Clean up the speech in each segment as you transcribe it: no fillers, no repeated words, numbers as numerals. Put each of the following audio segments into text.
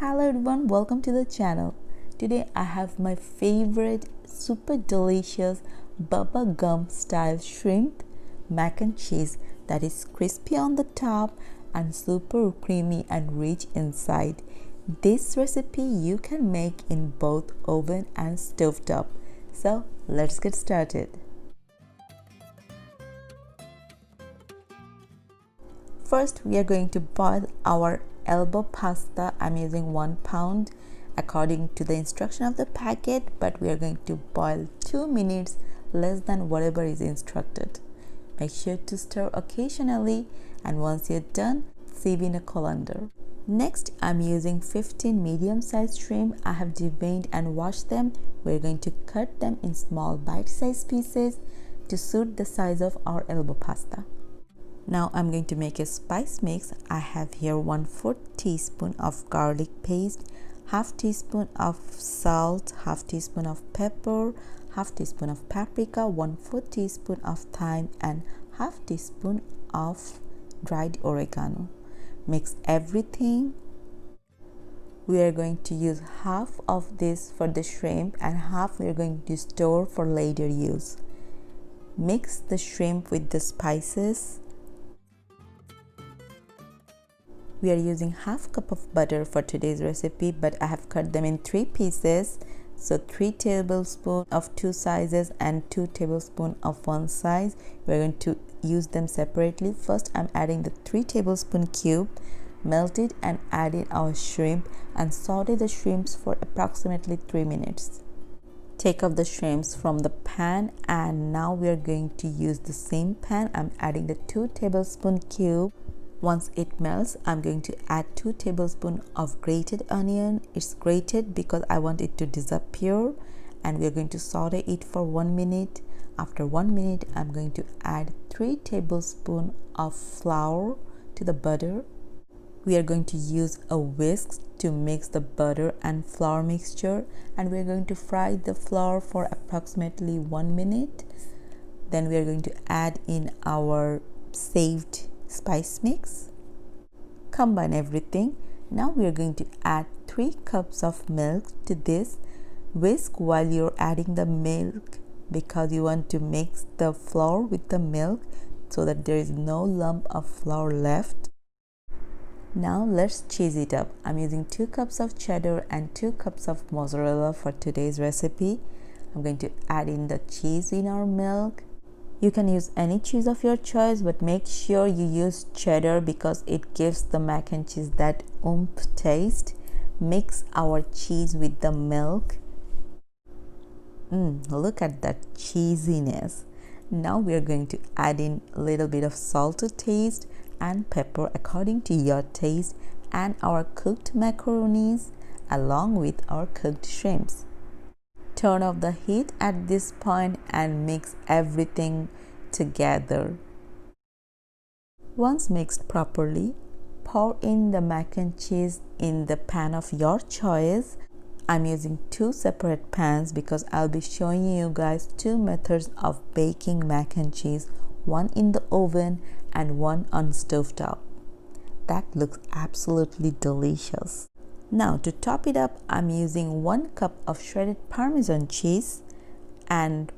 Hello everyone, welcome to the channel. Today I have my favorite super delicious Bubba Gump style shrimp mac and cheese that is crispy on the top and super creamy and rich inside. This recipe you can make in both oven and stovetop. So let's get started. First, we are going to boil our elbow pasta. I'm using 1 pound according to the instruction of the packet, but we are going to boil 2 minutes, less than whatever is instructed. Make sure to stir occasionally, and once you're done, sieve in a colander. Next, I'm using 15 medium-sized shrimp. I have deveined and washed them. We're going to cut them in small bite-sized pieces to suit the size of our elbow pasta. Now I'm going to make a spice mix. I have here 1/4 teaspoon of garlic paste, half teaspoon of salt, half teaspoon of pepper, half teaspoon of paprika, 1/4 teaspoon of thyme, and half teaspoon of dried oregano. Mix everything. We are going to use half of this for the shrimp and half we are going to store for later use. Mix the shrimp with the spices. We are using half cup of butter for today's recipe, but I have cut them in 3 pieces. So 3 tablespoons of 2 sizes and 2 tablespoons of 1 size. We're going to use them separately. First, I'm adding the 3 tablespoon cube, melt it and add in our shrimp and saute the shrimps for approximately 3 minutes. Take off the shrimps from the pan, and now we are going to use the same pan. I'm adding the 2 tablespoon cube. Once it melts, I'm going to add 2 tablespoons of grated onion. It's grated because I want it to disappear, and we're going to saute it for 1 minute. After 1 minute, I'm going to add 3 tablespoons of flour to the butter. We are going to use a whisk to mix the butter and flour mixture, and we're going to fry the flour for approximately 1 minute. Then we are going to add in our saved spice mix. Combine everything. Now we are going to add 3 cups of milk to this. Whisk while you're adding the milk because you want to mix the flour with the milk so that there is no lump of flour left. Now let's cheese it up. I'm using 2 cups of cheddar and 2 cups of mozzarella for today's recipe. I'm going to add in the cheese in our milk. You can use any cheese of your choice, but make sure you use cheddar because it gives the mac and cheese that oomph taste. Mix our cheese with the milk. Look at that cheesiness. Now we are going to add in a little bit of salt to taste and pepper according to your taste, and our cooked macaronis along with our cooked shrimps. Turn off the heat at this point and mix everything together. Once mixed properly, pour in the mac and cheese in the pan of your choice. I'm using 2 separate pans because I'll be showing you guys 2 methods of baking mac and cheese, one in the oven and one on stovetop. That looks absolutely delicious. Now to top it up, I'm using 1 cup of shredded Parmesan cheese and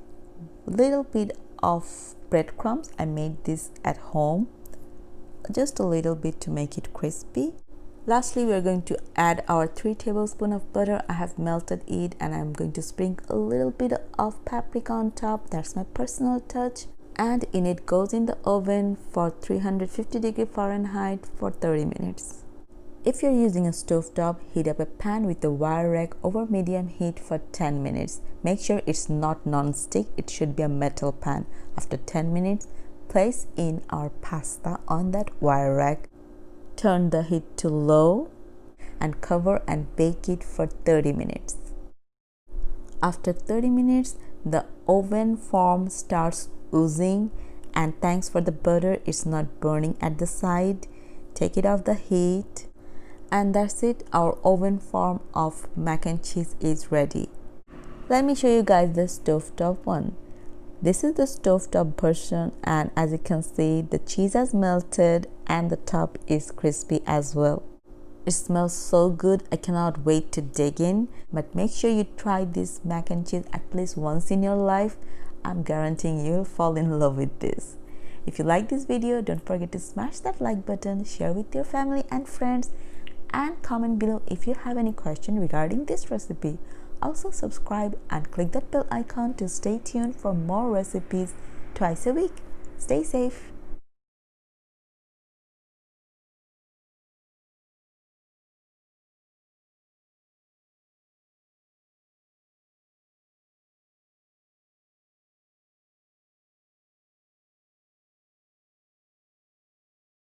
a little bit of breadcrumbs. I made this at home, just a little bit to make it crispy. Lastly, we're going to add our 3 tablespoons of butter. I have melted it and I'm going to sprinkle a little bit of paprika on top. That's my personal touch. And in it goes in the oven for 350 Fahrenheit for 30 minutes. If you're using a stovetop, heat up a pan with a wire rack over medium heat for 10 minutes. Make sure it's not non-stick, it should be a metal pan. After 10 minutes, place in our pasta on that wire rack. Turn the heat to low and cover and bake it for 30 minutes. After 30 minutes, the oven foam starts oozing, and thanks for the butter, it's not burning at the side. Take it off the heat. And that's it, our oven form of mac and cheese is ready. Let me show you guys the stovetop one. This is the stovetop version, and as you can see, the cheese has melted and the top is crispy as well. It smells so good. I cannot wait to dig in. But make sure you try this mac and cheese at least once in your life. I'm guaranteeing you'll fall in love with this. If you like this video, don't forget to smash that like button, share with your family and friends, and comment below if you have any question regarding this recipe. Also subscribe and click that bell icon to stay tuned for more recipes twice a week. Stay safe.